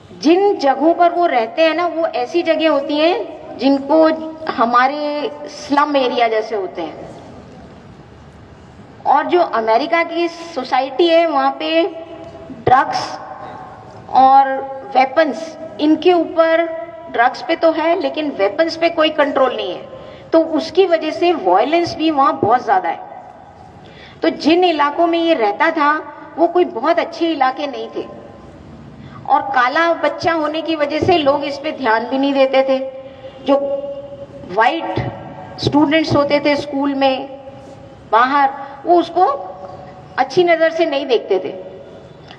जिन जगहों पर वो रहते हैं ना, वो ऐसी जगह होती हैं जिनको हमारे स्लम एरिया जैसे होते हैं। और जो अमेरिका की सोसाइटी है वहाँ पे ड्रग्स और वेपन्स, इनके ऊपर, ड्रग्स पे तो है लेकिन वेपन्स पे कोई कंट्रोल नहीं है, तो उसकी वजह से वायलेंस भी वहाँ बहुत ज़्यादा है। तो जिन इलाकों में ये रहता था वो कोई बहुत अच्छे इलाके नहीं थे, और काला बच्चा होने की वजह से लोग इस पे ध्यान भी नहीं देते थे। जो वाइट स्टूडेंट्स होते थे स्कूल में बाहर, वो उसको अच्छी नज़र से नहीं देखते थे।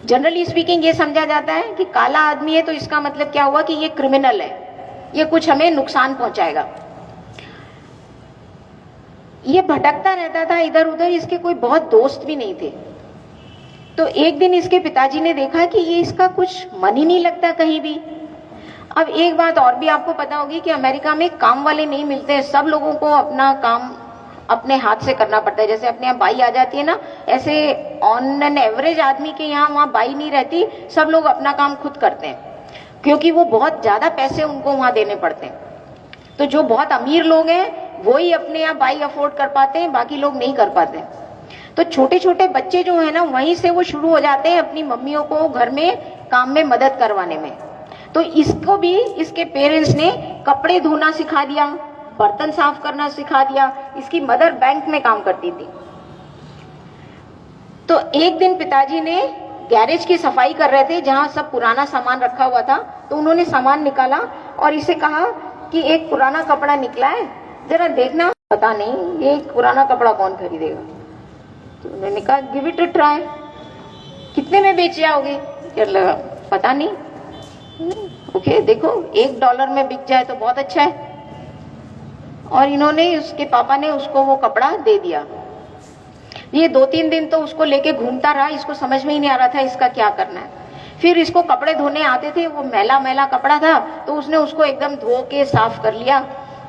जनरली स्पीकिंग ये समझा जाता है कि काला आदमी है तो इसका मतलब क्या हुआ कि ये क्रिमिनल है, ये कुछ हमें नुकसान पहुंचाएगा। ये भटकता रहता था इधर उधर, इसके कोई बहुत दोस्त भी नहीं थे। तो एक दिन इसके पिताजी ने देखा कि ये इसका कुछ मन ही नहीं लगता कहीं भी। अब एक बात और भी आपको पता होगी कि अमेरिका में काम वाले नहीं मिलते हैं, सब लोगों को अपना काम अपने हाथ से करना पड़ता है। जैसे अपने यहाँ बाई आ जाती है ना, ऐसे ऑन एन एवरेज आदमी के यहाँ वहाँ बाई नहीं रहती, सब लोग अपना काम खुद करते हैं, क्योंकि वो बहुत ज्यादा पैसे उनको वहाँ देने पड़ते हैं। तो जो बहुत अमीर लोग हैं वो ही अपने यहाँ बाई अफोर्ड कर पाते हैं, बाकी लोग नहीं कर पाते। तो छोटे छोटे बच्चे जो है ना, वहीं से वो शुरू हो जाते हैं अपनी मम्मियों को घर में काम में मदद करवाने में। तो इसको भी इसके पेरेंट्स ने कपड़े धोना सिखा दिया, बर्तन साफ करना सिखा दिया। इसकी मदर बैंक में काम करती थी। तो एक दिन पिताजी ने गैरेज की सफाई कर रहे थे जहां सब पुराना सामान रखा हुआ था, तो उन्होंने सामान निकाला और इसे कहा कि एक पुराना कपड़ा निकला है, जरा देखना। पता नहीं ये पुराना कपड़ा कौन खरीदेगा, तो उन्होंने कहा गिव इट अ ट्राई, कितने में बेच जाओगे? लगा पता नहीं, ओके देखो $1 में बिक जाए तो बहुत अच्छा है। और इन्होंने, उसके पापा ने उसको वो कपड़ा दे दिया। ये 2-3 दिन तो उसको लेके घूमता रहा, इसको समझ में ही नहीं आ रहा था इसका क्या करना है। फिर इसको कपड़े धोने आते थे, वो मैला मैला कपड़ा था, तो उसने उसको एकदम धो के साफ कर लिया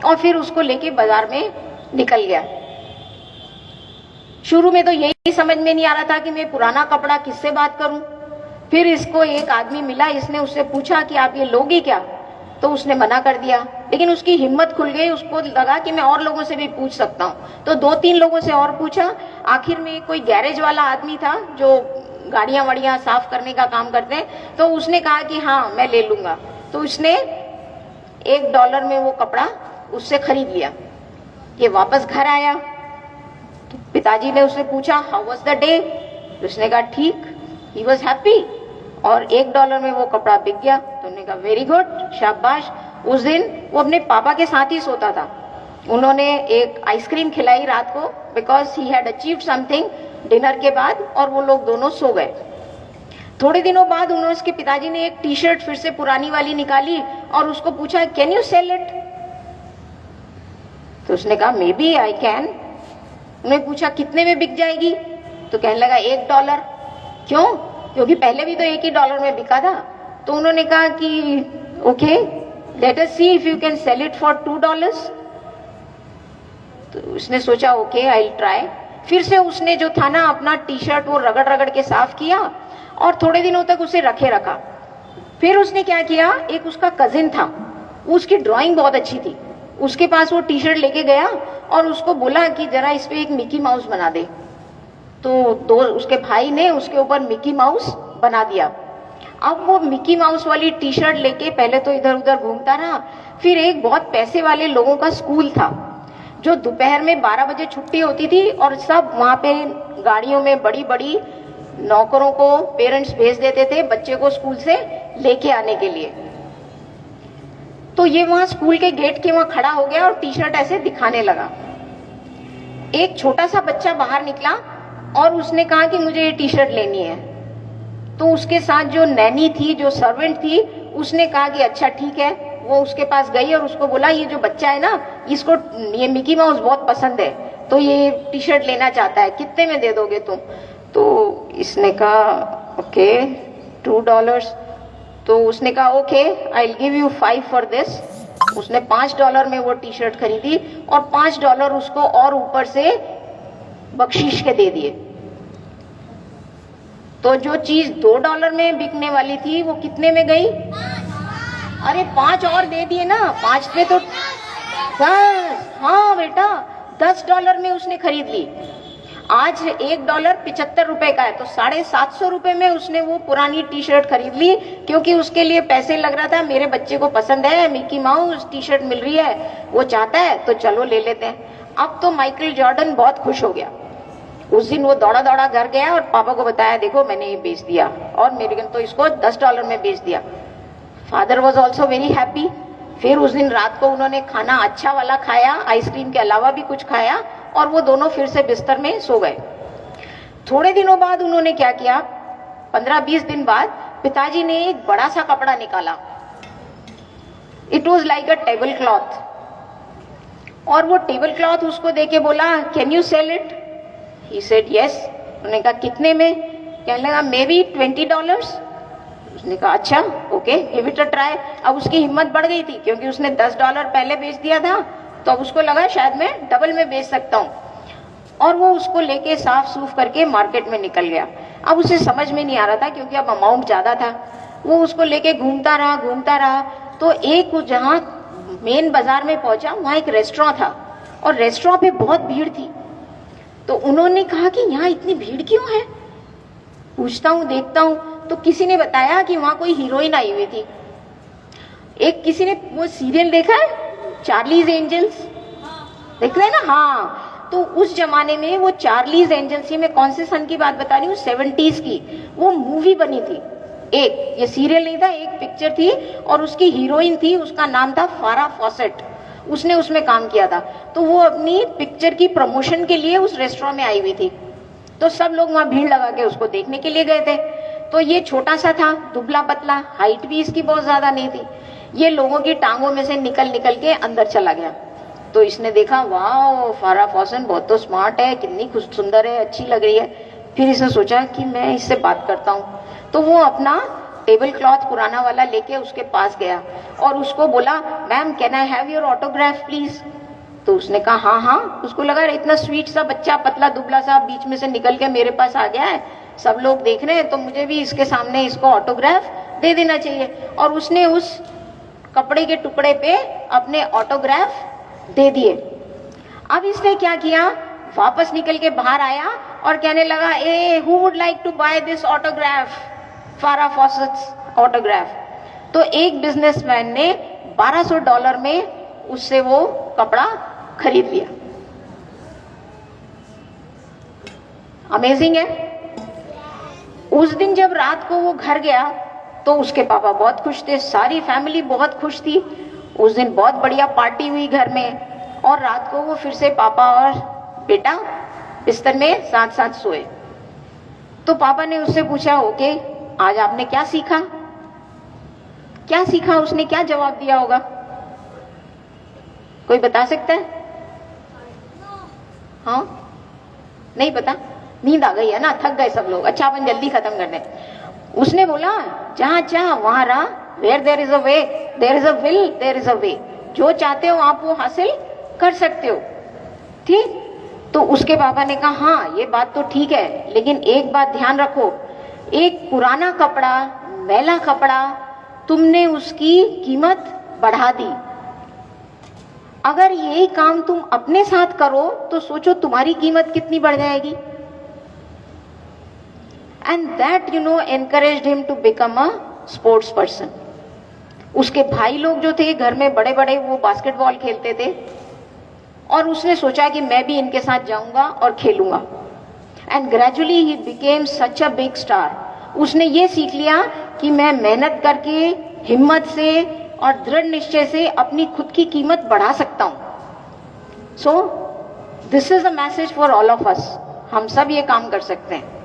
और फिर उसको लेके बाजार में निकल गया। शुरू में तो यही समझ में नहीं आ रहा था कि मैं पुराना कपड़ा किससे बात करूं। फिर इसको एक आदमी मिला, इसने उससे पूछा कि आप ये लोगे क्या, तो उसने मना कर दिया। लेकिन उसकी हिम्मत खुल गई, उसको लगा कि मैं और लोगों से भी पूछ सकता हूँ। तो 2-3 लोगों से और पूछा। आखिर में कोई गैरेज वाला आदमी था जो गाड़ियां वाड़ियां साफ करने का काम करते हैं, तो उसने कहा कि हाँ मैं ले लूंगा। तो उसने $1 में वो कपड़ा उससे खरीद लिया। ये वापस घर आया तो पिताजी ने उससे पूछा हाउ वाज द डे, उसने कहा ठीक, ही वाज हैप्पी, और $1 में वो कपड़ा बिक गया। तो उन्होंने कहा वेरी गुड, शाबाश। उस दिन वो अपने पापा के साथ ही सोता था। उन्होंने एक आइसक्रीम खिलाई रात को, because he had achieved something dinner के बाद, और वो लोग दोनों सो गए। थोड़े दिनों बाद उन्होंने, उसके पिताजी ने एक टी शर्ट फिर से पुरानी वाली निकाली और उसको पूछा कैन यू सेल इट, तो उसने कहा मे बी आई कैन। उन्होंने पूछा कितने में बिक जाएगी, तो कहने लगा $1। क्यों? क्योंकि पहले भी तो $1 में बिका था। तो उन्होंने कहा कि okay let us see if you can sell it for $2। तो उसने सोचा ओके आई विल ट्राई। फिर से उसने जो था ना अपना टी शर्ट वो रगड़ रगड़ के साफ किया और थोड़े दिनों तक उसे रखे रखा। फिर उसने क्या किया, एक उसका कजिन था, उसकी ड्राइंग बहुत अच्छी थी, उसके पास वो टी शर्ट लेके गया और उसको बोला कि जरा इस पे एक मिकी माउस बना दे। तो उसके भाई ने उसके ऊपर मिकी माउस बना दिया। अब वो मिकी माउस वाली टी शर्ट लेके पहले तो इधर उधर घूमता रहा। फिर एक बहुत पैसे वाले लोगों का स्कूल था जो दोपहर में 12 बजे छुट्टी होती थी और सब वहां पे गाड़ियों में बड़ी बड़ी नौकरों को पेरेंट्स भेज देते थे बच्चे को स्कूल से लेके आने के लिए। तो ये वहां स्कूल के गेट के वहां खड़ा हो गया और टी शर्ट ऐसे दिखाने लगा। एक छोटा सा बच्चा बाहर निकला और उसने कहा कि मुझे ये टी शर्ट लेनी है। तो उसके साथ जो नैनी थी, जो सर्वेंट थी, उसने कहा कि अच्छा ठीक है। वो उसके पास गई और उसको बोला ये जो बच्चा है ना, इसको ये मिकी माउस बहुत पसंद है, तो ये टी शर्ट लेना चाहता है, कितने में दे दोगे तुम? तो इसने कहा ओके $2। तो उसने कहा okay I will give you 5 for this. उसने $5 में वो टी शर्ट खरीदी और $5 उसको और ऊपर से बख्शीश के दे दिए। तो जो चीज $2 में बिकने वाली थी वो कितने में गई? अरे 5 और दे दिए ना, 5 पे तो बस। हाँ बेटा, $10 में उसने खरीद ली। आज $1 75 रुपए का है, तो 750 रुपए में उसने वो पुरानी टी शर्ट खरीद ली, क्योंकि उसके लिए पैसे लग रहा था, मेरे बच्चे को पसंद है, मिकी माउस टी शर्ट मिल रही है, वो चाहता है तो चलो ले लेते हैं। अब तो माइकल जॉर्डन बहुत खुश हो गया। उस दिन वो दौड़ा दौड़ा घर गया और पापा को बताया, देखो मैंने ये बेच दिया, और मेरे तो इसको $10 में बेच दिया। Father was also very happy. फिर उस दिन रात को उन्होंने खाना अच्छा वाला खाया, आइसक्रीम के अलावा भी कुछ खाया, और वो दोनों फिर से बिस्तर में सो गए। थोड़े दिनों बाद उन्होंने क्या किया, 15-20 दिन बाद पिताजी ने एक बड़ा सा कपड़ा निकाला। It was like a table cloth, और वो टेबल क्लॉथ उसको देके बोला, can you sell it? He said yes. उन्होंने कहा कितने में? कहने लगा मे बी $20। उसने कहा अच्छा okay, give it a try. अब उसकी हिम्मत बढ़ गई थी, क्योंकि उसने $10 पहले बेच दिया था, तो अब उसको लगा शायद मैं डबल में बेच सकता हूँ, और वो उसको लेके साफ सूफ करके मार्केट में निकल गया। अब उसे समझ में नहीं आ रहा था, क्योंकि अब अमाउंट ज्यादा था। वो उसको लेके घूमता रहा, तो एक जहाँ मेन बाजार में पहुंचा, वहाँ एक रेस्टोरेंट था, और रेस्टोरेंट पे बहुत भीड़ थी। तो उन्होंने कहा कि यहाँ इतनी भीड़ क्यों है? पूछता हूँ, देखता हूँ, तो किसी ने बताया कि वहां कोई हीरोइन आई हुई थी। एक किसी ने वो सीरियल देखा है, चार्लीज एंजल्स, देख रहे हैं ना? हाँ, तो उस जमाने में वो चार्लीज एंजल्स, ये मैं कौन से सन की बात बता रही हूँ, 70s की, वो मूवी बनी थी। एक ये सीरियल नहीं था, एक पिक्चर थी, और उसकी हीरोइन थी, उसका नाम था फारा फॉसेट। उसने उसमें काम किया था। तो वो अपनी पिक्चर की प्रमोशन के लिए उस रेस्टोरेंट में आई हुई थी, तो सब लोग वहां भीड़ लगा के उसको देखने के लिए गए थे। तो ये छोटा सा था, दुबला पतला, हाइट भी इसकी बहुत ज्यादा नहीं थी। ये लोगों की टांगों में से निकल के अंदर चला गया। तो इसने देखा, वाह फारा फॉसन बहुत तो स्मार्ट है, कितनी सुंदर है, अच्छी लग रही है। फिर इसने सोचा कि मैं इससे बात करता हूँ। तो वो अपना टेबल क्लॉथ पुराना वाला लेके उसके पास गया और उसको बोला, ma'am can I have your autograph please? तो उसने कहा हाँ हाँ। उसको लगा इतना स्वीट सा बच्चा, पतला दुबला सा, बीच में से निकल के मेरे पास आ गया है, सब लोग देख रहे हैं, तो मुझे भी इसके सामने इसको ऑटोग्राफ दे देना चाहिए। और उसने उस कपड़े के टुकड़े पे अपने ऑटोग्राफ दे दिए। अब इसने क्या किया, वापस निकल के बाहर आया और कहने लगा, a who would like to buy this autograph, Farrah Fawcett's autograph. तो एक बिजनेसमैन ने $1200 में उससे वो कपड़ा खरीद लिया। अमेजिंग है। उस दिन जब रात को वो घर गया तो उसके पापा बहुत खुश थे, सारी फैमिली बहुत खुश थी। उस दिन बहुत बढ़िया पार्टी हुई घर में, और रात को वो फिर से पापा और बेटा बिस्तर में साथ साथ सोए। तो पापा ने उससे पूछा, ओके आज आपने क्या सीखा? क्या सीखा? उसने क्या जवाब दिया होगा? कोई बता सकता है? हाँ, नहीं पता, नींद आ गई है ना, थक गए सब लोग। अच्छा अपन जल्दी खत्म कर दें। उसने बोला, जहां चाह वहां राह, where there is a way there is a will there is a way. जो चाहते हो आप वो हासिल कर सकते हो। ठीक? तो उसके पापा ने कहा, हाँ ये बात तो ठीक है, लेकिन एक बात ध्यान रखो, एक पुराना कपड़ा, मैला कपड़ा, तुमने उसकी कीमत बढ़ा दी। अगर यही काम तुम अपने साथ करो तो सोचो तुम्हारी कीमत कितनी बढ़ जाएगी। And that encouraged him to become a sports person. उसके भाई लोग जो थे घर में बड़े बड़े, वो बास्केटबॉल खेलते थे, और उसने सोचा कि मैं भी इनके साथ जाऊंगा और खेलूंगा। And gradually he became such a big star. उसने ये सीख लिया कि मैं मेहनत करके, हिम्मत से और दृढ़ निश्चय से अपनी खुद की कीमत बढ़ा सकता हूं। So this is a message for all of us. हम सब ये काम कर सकते हैं।